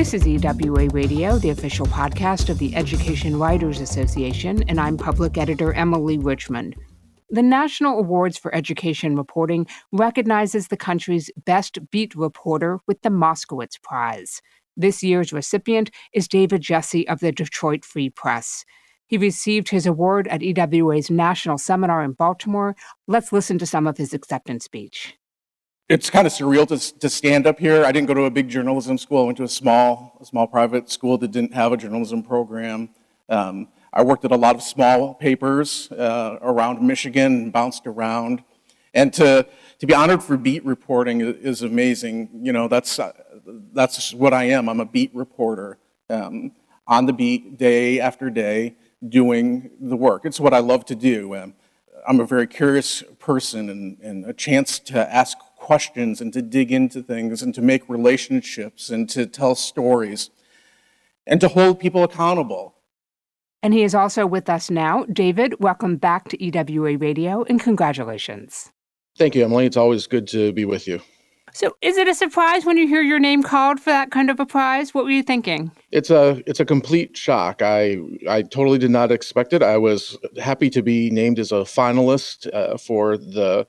This is EWA Radio, the official podcast of the Education Writers Association, and I'm public editor Emily Richmond. The National Awards for Education Reporting recognizes the country's best beat reporter with the Moskowitz Prize. This year's recipient is David Jesse of the Detroit Free Press. He received his award at EWA's National Seminar in Baltimore. Let's listen to some of his acceptance speech. It's kind of surreal to stand up here. I didn't go to a big journalism school. I went to a small private school that didn't have a journalism program. I worked at a lot of small papers around Michigan, bounced around. And to be honored for beat reporting is amazing. You know, that's what I am. I'm a beat reporter on the beat day after day doing the work. It's what I love to do. I'm a very curious person, and a chance to ask questions and to dig into things and to make relationships and to tell stories and to hold people accountable. And he is also with us now. David, welcome back to EWA Radio, and congratulations. Thank you, Emily. It's always good to be with you. So is it a surprise when you hear your name called for that kind of a prize? What were you thinking? It's a complete shock. I totally did not expect it. I was happy to be named as a finalist for the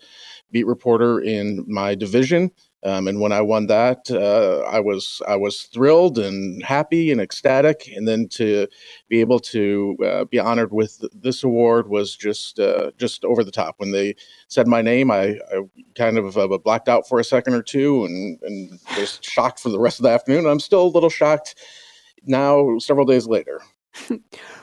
beat reporter in my division. And when I won that, I was thrilled and happy and ecstatic. And then to be able to be honored with this award was just over the top. When they said my name, I kind of blacked out for a second or two and was shocked for the rest of the afternoon. I'm still a little shocked now, several days later.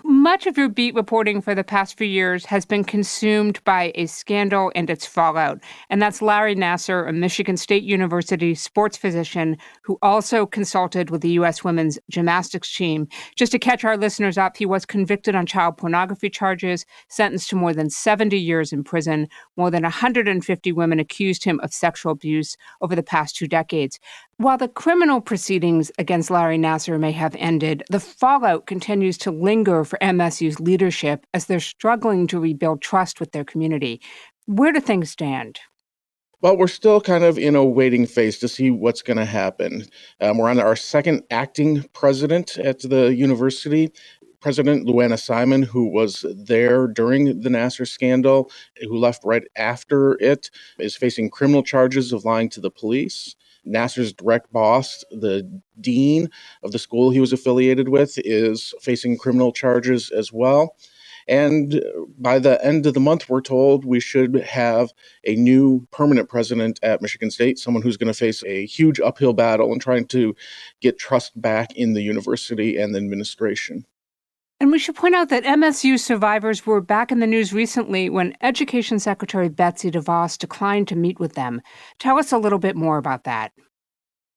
Much of your beat reporting for the past few years has been consumed by a scandal and its fallout. And that's Larry Nassar, a Michigan State University sports physician who also consulted with the U.S. women's gymnastics team. Just to catch our listeners up, he was convicted on child pornography charges, sentenced to more than 70 years in prison. More than 150 women accused him of sexual abuse over the past 2 decades. While the criminal proceedings against Larry Nassar may have ended, the fallout continues to linger for MSU's leadership as they're struggling to rebuild trust with their community. Where do things stand? Well, we're still kind of in a waiting phase to see what's going to happen. We're on our second acting president at the university. President Luana Simon, who was there during the Nassar scandal, who left right after it, is facing criminal charges of lying to the police. Nassar's direct boss, the dean of the school he was affiliated with, is facing criminal charges as well. And by the end of the month, we're told we should have a new permanent president at Michigan State, someone who's going to face a huge uphill battle in trying to get trust back in the university and the administration. And we should point out that MSU survivors were back in the news recently when Education Secretary Betsy DeVos declined to meet with them. Tell us a little bit more about that.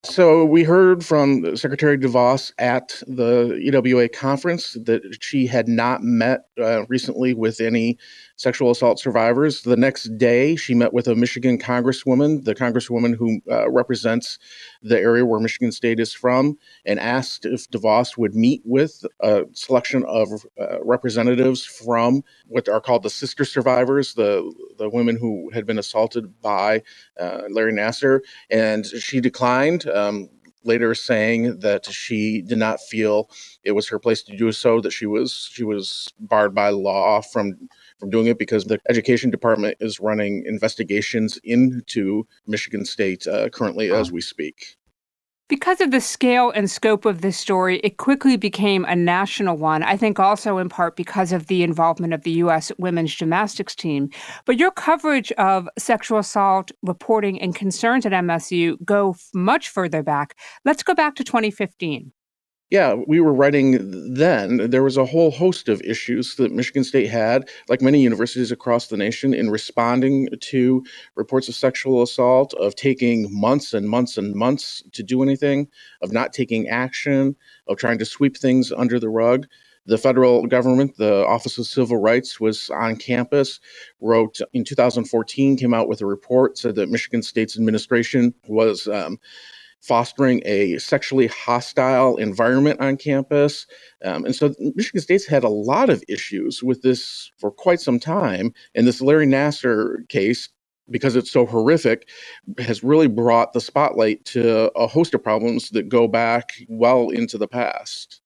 So we heard from Secretary DeVos at the EWA conference that she had not met recently with any sexual assault survivors. The next day, she met with a Michigan congresswoman, the congresswoman who represents the area where Michigan State is from, and asked if DeVos would meet with a selection of representatives from what are called the sister survivors, the women who had been assaulted by Larry Nassar, and she declined. Later saying that she did not feel it was her place to do so, that she was barred by law from doing it because the education department is running investigations into Michigan State currently as we speak. Because of the scale and scope of this story, it quickly became a national one, I think also in part because of the involvement of the U.S. women's gymnastics team. But your coverage of sexual assault reporting and concerns at MSU go much further back. Let's go back to 2015. Yeah, we were writing then. There was a whole host of issues that Michigan State had, like many universities across the nation, in responding to reports of sexual assault, of taking months and months and months to do anything, of not taking action, of trying to sweep things under the rug. The federal government, the Office of Civil Rights, was on campus, wrote in 2014, came out with a report, said that Michigan State's administration was fostering a sexually hostile environment on campus. And so Michigan State's had a lot of issues with this for quite some time. And this Larry Nassar case because it's so horrific, has really brought the spotlight to a host of problems that go back well into the past.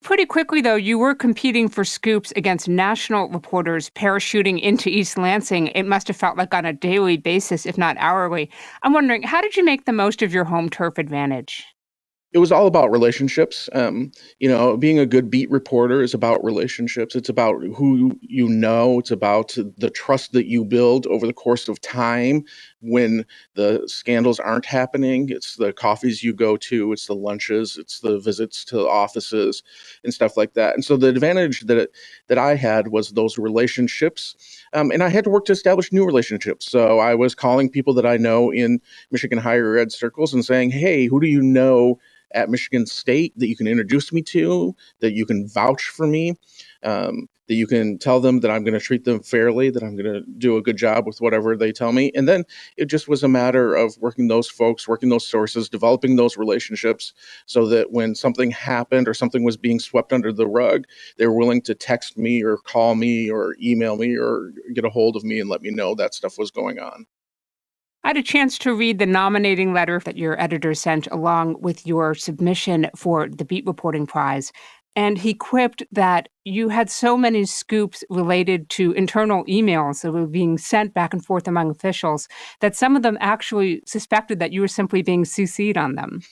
Pretty quickly, though, you were competing for scoops against national reporters parachuting into East Lansing. It must have felt like on a daily basis, if not hourly. I'm wondering, how did you make the most of your home turf advantage? It was all about relationships. Being a good beat reporter is about relationships. It's about who you know. It's about the trust that you build over the course of time when the scandals aren't happening. It's the coffees you go to. It's the lunches. It's the visits to offices and stuff like that. And so the advantage that I had was those relationships. And I had to work to establish new relationships. So I was calling people that I know in Michigan higher ed circles and saying, hey, who do you know at Michigan State that you can introduce me to, that you can vouch for me, that you can tell them that I'm going to treat them fairly, that I'm going to do a good job with whatever they tell me. And then it just was a matter of working those folks, working those sources, developing those relationships so that when something happened or something was being swept under the rug, they were willing to text me or call me or email me or get a hold of me and let me know that stuff was going on. I had a chance to read the nominating letter that your editor sent along with your submission for the Beat Reporting Prize. And he quipped that you had so many scoops related to internal emails that were being sent back and forth among officials that some of them actually suspected that you were simply being CC'd on them.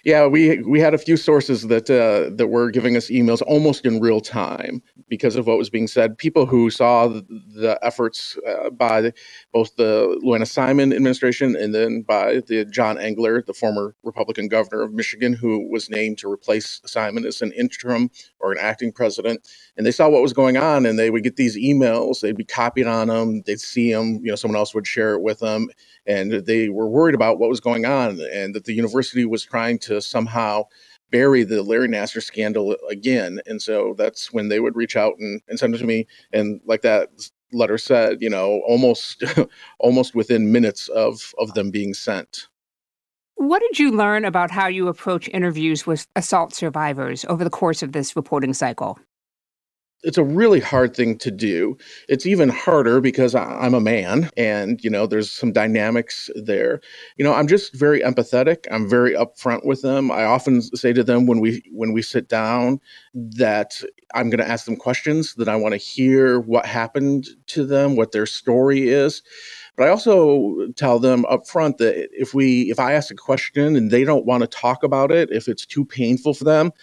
Yeah, we had a few sources that were giving us emails almost in real time because of what was being said. People who saw the efforts by both the Luana Simon administration and then by the John Engler, the former Republican governor of Michigan, who was named to replace Simon as an interim or an acting president. And they saw what was going on, and they would get these emails. They'd be copied on them. They'd see them. Someone else would share it with them. And they were worried about what was going on and that the university was trying to somehow bury the Larry Nassar scandal again. And so that's when they would reach out and send it to me. And like that letter said, almost almost within minutes of them being sent. What did you learn about how you approach interviews with assault survivors over the course of this reporting cycle? It's a really hard thing to do. It's even harder because I'm a man and, there's some dynamics there. I'm just very empathetic. I'm very upfront with them. I often say to them when we sit down that I'm going to ask them questions, that I want to hear what happened to them, what their story is. But I also tell them up front that if I ask a question and they don't want to talk about it, if it's too painful for them,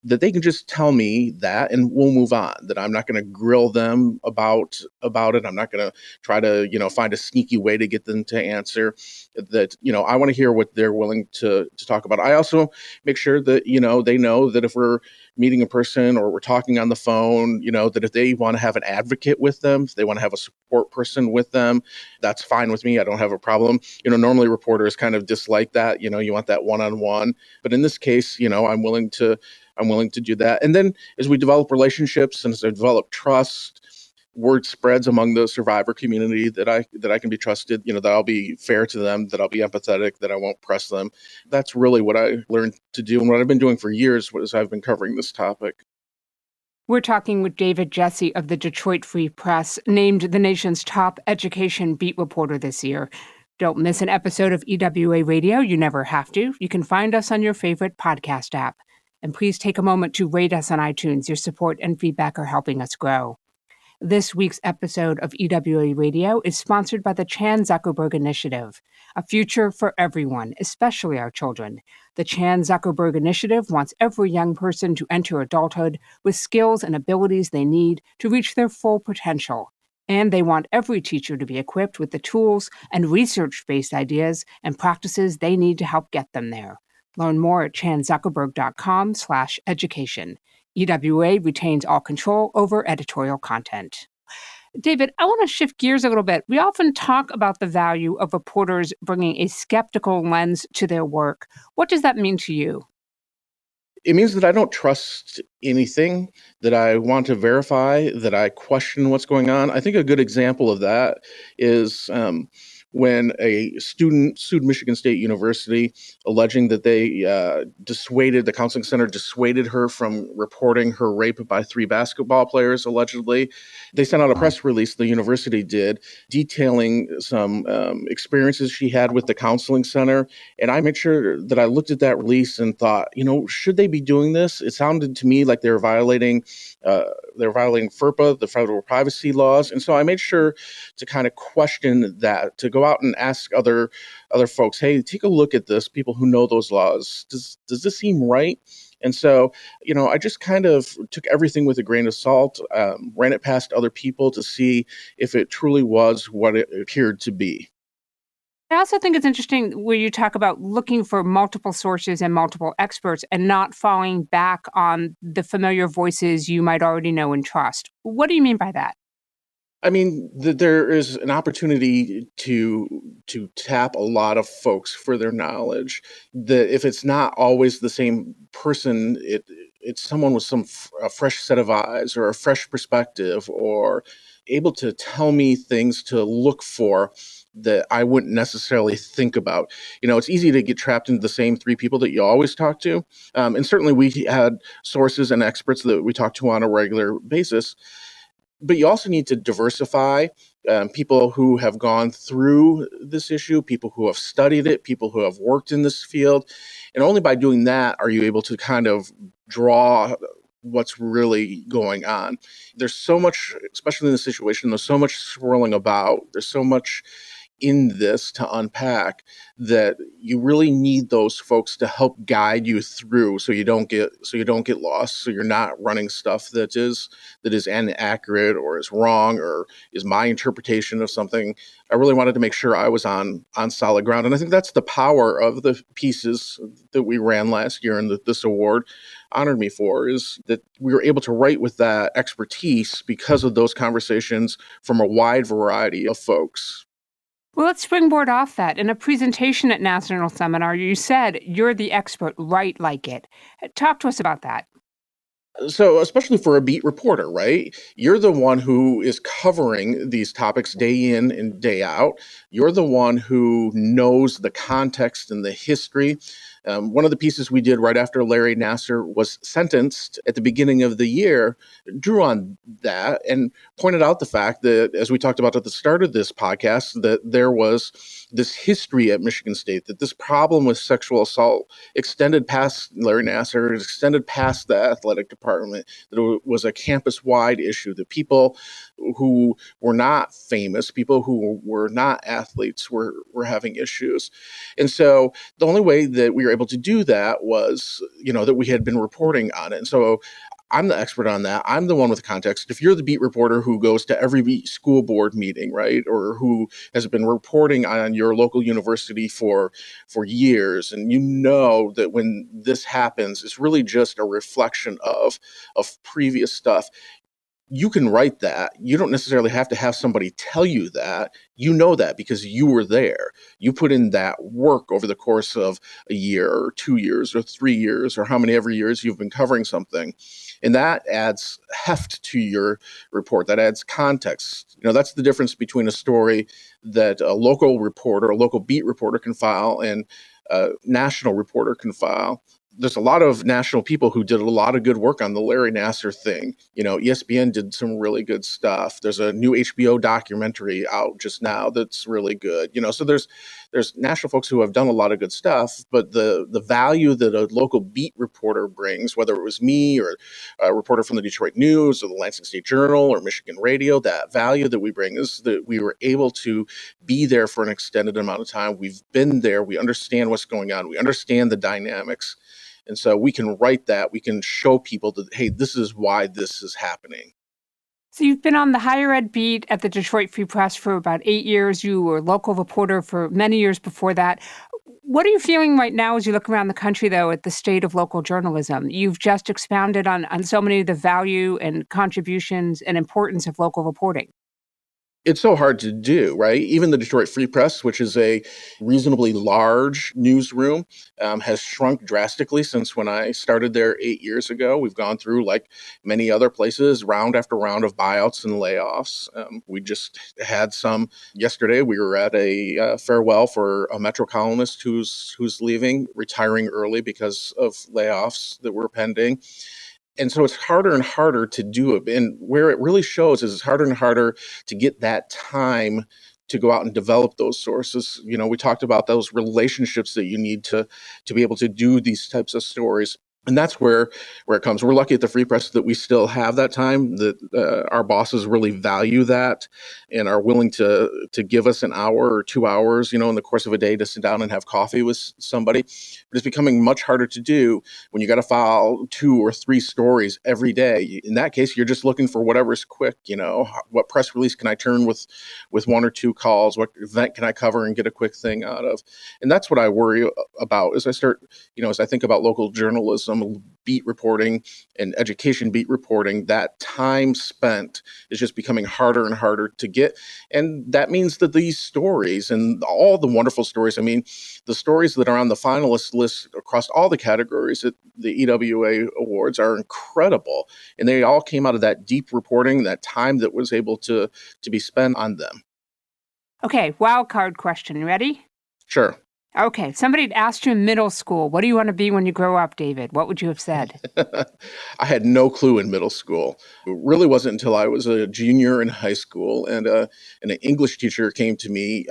that they can just tell me that and we'll move on, that I'm not going to grill them about it. I'm not going to try to, find a sneaky way to get them to answer that. I want to hear what they're willing to talk about. I also make sure that, they know that if we're meeting a person or we're talking on the phone, that if they want to have an advocate with them, if they want to have a support person with them, that's fine with me. I don't have a problem. Normally reporters kind of dislike that, you want that one-on-one. But in this case, I'm willing to do that. And then as we develop relationships and as I develop trust, word spreads among the survivor community that I can be trusted, that I'll be fair to them, that I'll be empathetic, that I won't press them. That's really what I learned to do and what I've been doing for years as I've been covering this topic. We're talking with David Jesse of the Detroit Free Press, named the nation's top education beat reporter this year. Don't miss an episode of EWA Radio. You never have to. You can find us on your favorite podcast app. And please take a moment to rate us on iTunes. Your support and feedback are helping us grow. This week's episode of EWA Radio is sponsored by the Chan Zuckerberg Initiative, a future for everyone, especially our children. The Chan Zuckerberg Initiative wants every young person to enter adulthood with skills and abilities they need to reach their full potential. And they want every teacher to be equipped with the tools and research-based ideas and practices they need to help get them there. Learn more at chanzuckerberg.com/education. EWA retains all control over editorial content. David, I want to shift gears a little bit. We often talk about the value of reporters bringing a skeptical lens to their work. What does that mean to you? It means that I don't trust anything, that I want to verify, that I question what's going on. I think a good example of that is when a student sued Michigan State University, alleging that the counseling center dissuaded her from reporting her rape by 3 basketball players, allegedly. They sent out a press release, the university did, detailing some experiences she had with the counseling center. And I made sure that I looked at that release and thought, should they be doing this? It sounded to me like they're violating FERPA, the federal privacy laws. And so I made sure to kind of question that, to go out and ask other folks, hey, take a look at this, people who know those laws. Does this seem right? And so, I just kind of took everything with a grain of salt, ran it past other people to see if it truly was what it appeared to be. I also think it's interesting where you talk about looking for multiple sources and multiple experts and not falling back on the familiar voices you might already know and trust. What do you mean by that? I mean, there is an opportunity to tap a lot of folks for their knowledge. That if it's not always the same person, it's someone with a fresh set of eyes or a fresh perspective, or able to tell me things to look for that I wouldn't necessarily think about. It's easy to get trapped into the same 3 people that you always talk to, and certainly we had sources and experts that we talk to on a regular basis. But you also need to diversify people who have gone through this issue, people who have studied it, people who have worked in this field. And only by doing that are you able to kind of draw what's really going on. There's so much, especially in this situation, there's so much swirling about. There's so much in this to unpack that you really need those folks to help guide you through, so you don't get lost, so you're not running stuff that is inaccurate or is wrong or is my interpretation of something. I really wanted to make sure I was on solid ground, and I think that's the power of the pieces that we ran last year and that this award honored me for, is that we were able to write with that expertise because of those conversations from a wide variety of folks. Well, let's springboard off that. In a presentation at National Seminar, you said you're the expert, write like it. Talk to us about that. So, especially for a beat reporter, right? You're the one who is covering these topics day in and day out. You're the one who knows the context and the history. One of the pieces we did right after Larry Nassar was sentenced at the beginning of the year drew on that and pointed out the fact that, as we talked about at the start of this podcast, that there was this history at Michigan State, that this problem with sexual assault extended past Larry Nassar, extended past the athletic department, that it was a campus-wide issue, that people who were not famous, people who were not athletes were having issues. And so the only way that we were able to do that was, that we had been reporting on it. And so I'm the expert on that. I'm the one with context. If you're the beat reporter who goes to every school board meeting, right, or who has been reporting on your local university for years, and you know that when this happens, it's really just a reflection of previous stuff. You can write that. You don't necessarily have to have somebody tell you that. You know that because you were there. You put in that work over the course of a year or 2 years or 3 years or how many ever years you've been covering something. And that adds heft to your report. That adds context. That's the difference between a story that a local reporter, a local beat reporter can file and a national reporter can file. There's a lot of national people who did a lot of good work on the Larry Nassar thing. ESPN did some really good stuff. There's a new HBO documentary out just now that's really good. So there's national folks who have done a lot of good stuff, but the value that a local beat reporter brings, whether it was me or a reporter from the Detroit News or the Lansing State Journal or Michigan Radio, that value that we bring is that we were able to be there for an extended amount of time. We've been there. We understand what's going on. We understand the dynamics. And so we can write that. We can show people that, hey, this is why this is happening. So you've been on the higher ed beat at the Detroit Free Press for about 8 years. You were a local reporter for many years before that. What are you feeling right now as you look around the country, though, at the state of local journalism? You've just expounded on so many of the value and contributions and importance of local reporting. It's so hard to do, right? Even the Detroit Free Press, which is a reasonably large newsroom, has shrunk drastically since when I started there 8 years ago. We've gone through, like many other places, round after round of buyouts and layoffs. We just had some yesterday. We were at a farewell for a Metro columnist who's leaving, retiring early because of layoffs that were pending. And so it's harder and harder to do it. And where it really shows is it's harder and harder to get that time to go out and develop those sources. We talked about those relationships that you need to be able to do these types of stories. And that's where it comes. We're lucky at the Free Press that we still have that time, that our bosses really value that and are willing to give us an hour or 2 hours, in the course of a day to sit down and have coffee with somebody. But it's becoming much harder to do when you got to file 2 or 3 stories every day. In that case, you're just looking for whatever's quick. What press release can I turn with 1 or 2 calls? What event can I cover and get a quick thing out of? And that's what I worry about as I think about local journalism, beat reporting and education beat reporting. That time spent is just becoming harder and harder to get. And that means that these stories and all the wonderful stories, the stories that are on the finalist list across all the categories at the EWA Awards are incredible. And they all came out of that deep reporting, that time that was able to be spent on them. Okay, wild card question. Ready? Sure. Okay, somebody had asked you in middle school, what do you want to be when you grow up, David? What would you have said? I had no clue in middle school. It really wasn't until I was a junior in high school, and an English teacher came to me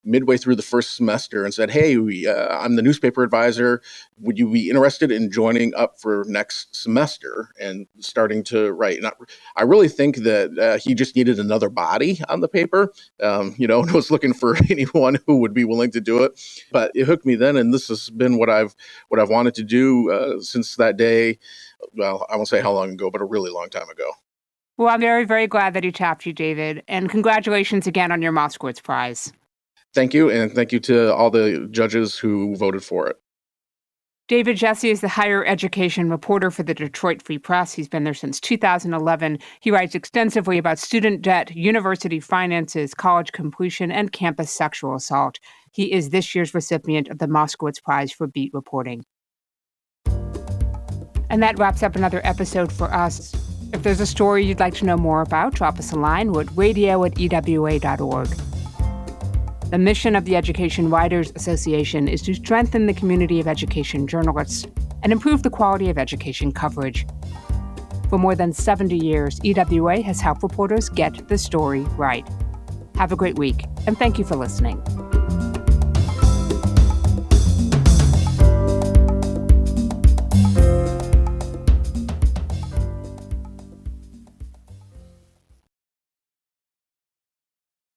midway through the first semester and said, "Hey, I'm the newspaper advisor. Would you be interested in joining up for next semester and starting to write?" And I really think that he just needed another body on the paper, and was looking for anyone who would be willing to do it. But it hooked me then, and this has been what I've wanted to do since that day. Well, I won't say how long ago, but a really long time ago. Well, I'm very, very glad that he tapped you, David. And congratulations again on your Moskowitz Prize. Thank you, and thank you to all the judges who voted for it. David Jesse is the higher education reporter for the Detroit Free Press. He's been there since 2011. He writes extensively about student debt, university finances, college completion, and campus sexual assault. He is this year's recipient of the Moskowitz Prize for beat reporting. And that wraps up another episode for us. If there's a story you'd like to know more about, drop us a line. We're at radio@ewa.org. The mission of the Education Writers Association is to strengthen the community of education journalists and improve the quality of education coverage. For more than 70 years, EWA has helped reporters get the story right. Have a great week, and thank you for listening.